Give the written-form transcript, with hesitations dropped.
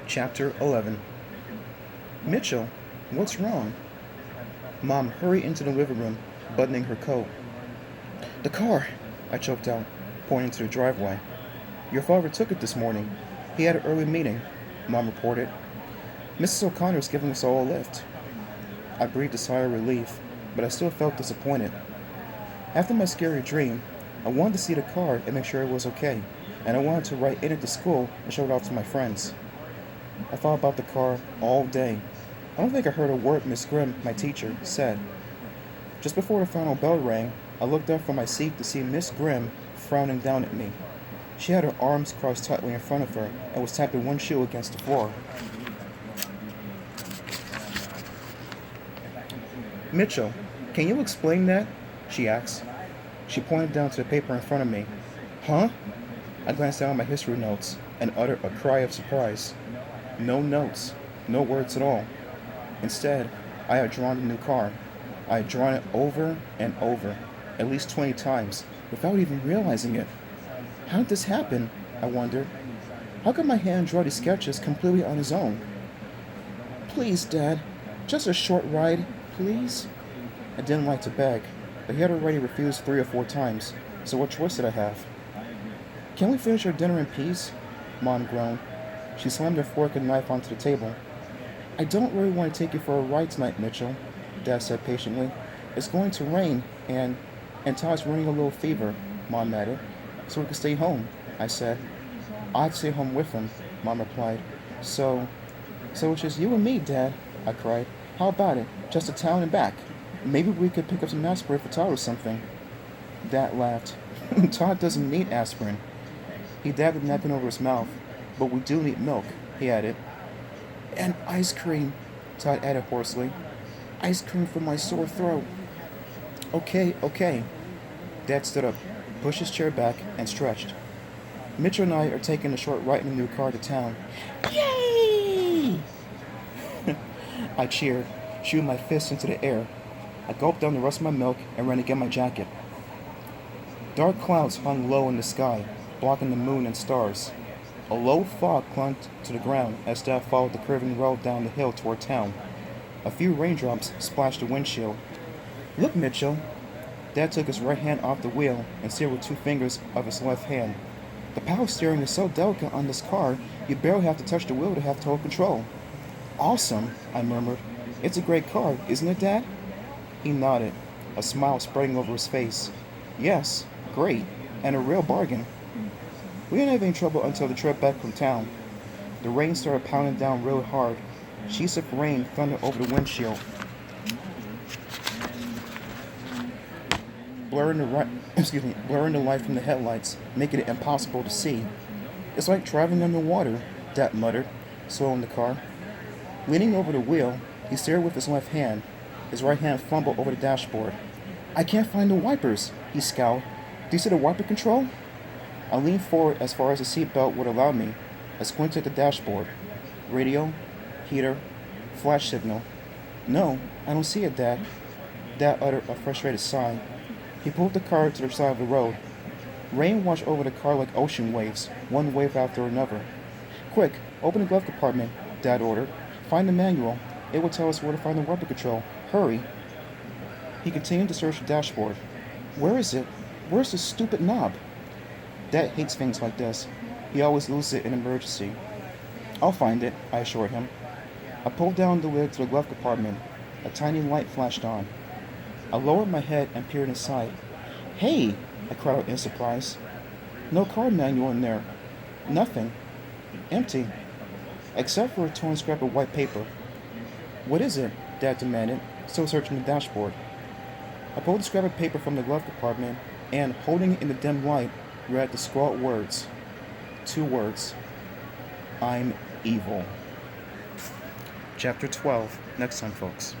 Chapter 11. Mitchell, what's wrong? Mom hurried into the living room, buttoning her coat. The car, I choked out, pointing to the driveway. Your father took it this morning. He had an early meeting, Mom reported. Mrs. O'Connor's giving us all a lift. I breathed a sigh of relief, but I still felt disappointed. After my scary dream, I wanted to see the car and make sure it was okay, and I wanted to write in it to school and show it off to my friends. I thought about the car all day. I don't think I heard a word Miss Grimm, my teacher, said. Just before the final bell rang, I looked up from my seat to see Miss Grimm frowning down at me. She had her arms crossed tightly in front of her and was tapping one shoe against the floor. Mitchell, can you explain that? She asked. She pointed down to the paper in front of me. Huh? I glanced down at my history notes and uttered a cry of surprise. No notes, no words at all. Instead, I had drawn the new car. I had drawn it over and over, at least 20 times, without even realizing it. How did this happen? I wondered. How could my hand draw these sketches completely on his own? Please, Dad, just a short ride, please? I didn't like to beg, but he had already refused 3 or 4 times, so what choice did I have? Can we finish our dinner in peace? Mom groaned. She slammed her fork and knife onto the table. I don't really want to take you for a ride tonight, Mitchell, Dad said patiently. It's going to rain, and Todd's running a little fever, Mom added. So we can stay home, I said. I'd stay home with him, Mom replied. So it's just you and me, Dad, I cried. How about it? Just a town and back. Maybe we could pick up some aspirin for Todd or something. Dad laughed. Todd doesn't need aspirin. He dabbed the napkin over his mouth. But we do need milk, he added. And ice cream, Todd added hoarsely. Ice cream for my sore throat. Okay. Dad stood up, pushed his chair back, and stretched. Mitchell and I are taking a short ride in the new car to town. Yay! I cheered, shooting my fist into the air. I gulped down the rest of my milk and ran to get my jacket. Dark clouds hung low in the sky, blocking the moon and stars. A low fog clung to the ground as Dad followed the curving road down the hill toward town. A few raindrops splashed the windshield. Look, Mitchell. Dad took his right hand off the wheel and steered with 2 fingers of his left hand. The power steering is so delicate on this car, you barely have to touch the wheel to have total control. Awesome, I murmured. It's a great car, isn't it, Dad? He nodded, a smile spreading over his face. Yes, great, and a real bargain. We didn't have any trouble until the trip back from town. The rain started pounding down real hard. Sheets of rain thundered over the windshield, blurring the light from the headlights, making it impossible to see. It's like driving underwater, Dad muttered, slowing the car. Leaning over the wheel, he steered with his left hand. His right hand fumbled over the dashboard. I can't find the wipers, he scowled. Do you see the wiper control? I leaned forward as far as the seatbelt would allow me. I squinted at the dashboard. Radio, heater, flash signal. No, I don't see it, Dad. Dad uttered a frustrated sigh. He pulled the car to the side of the road. Rain washed over the car like ocean waves, one wave after another. Quick, open the glove compartment, Dad ordered. Find the manual. It will tell us where to find the wiper control. Hurry. He continued to search the dashboard. Where is it? Where's the stupid knob? Dad hates things like this. He always loses it in an emergency. I'll find it, I assured him. I pulled down the lid to the glove compartment. A tiny light flashed on. I lowered my head and peered inside. Hey! I cried out in surprise. No car manual in there. Nothing. Empty. Except for a torn scrap of white paper. What is it? Dad demanded, still searching the dashboard. I pulled the scrap of paper from the glove compartment and, holding it in the dim light, read the scrawled words. 2 words. I'm evil. Chapter 12. Next time, folks.